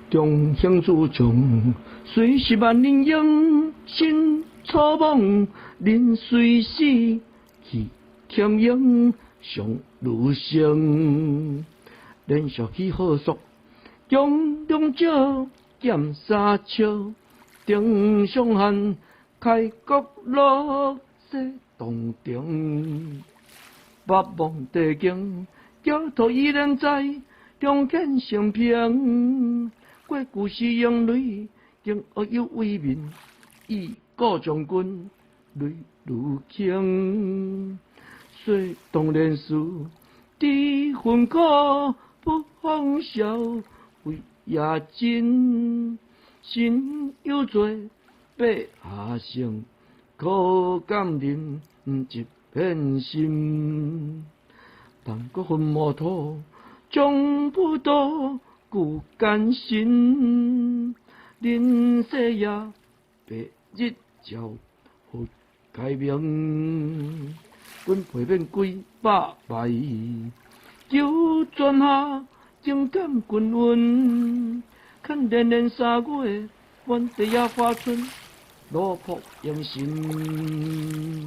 中兴自强，虽是万人英，心错梦，人虽死，去添英上如生。连续起好速，中中少，减三笑，顶上汉，开国路，西东城。北望地境，焦土依然在，中见成平。过旧时英雷，经学有威名，以故将军泪如倾。虽当年事，知分苦，不放笑，为也真。心有罪，百下生，可感人一片心。但国分魔土，将不倒，故艰辛。人世也，白日照，佛开明。阮陪免几百迈，求泉下，情感均匀。看连连3月，阮地也花春，落魄迎新。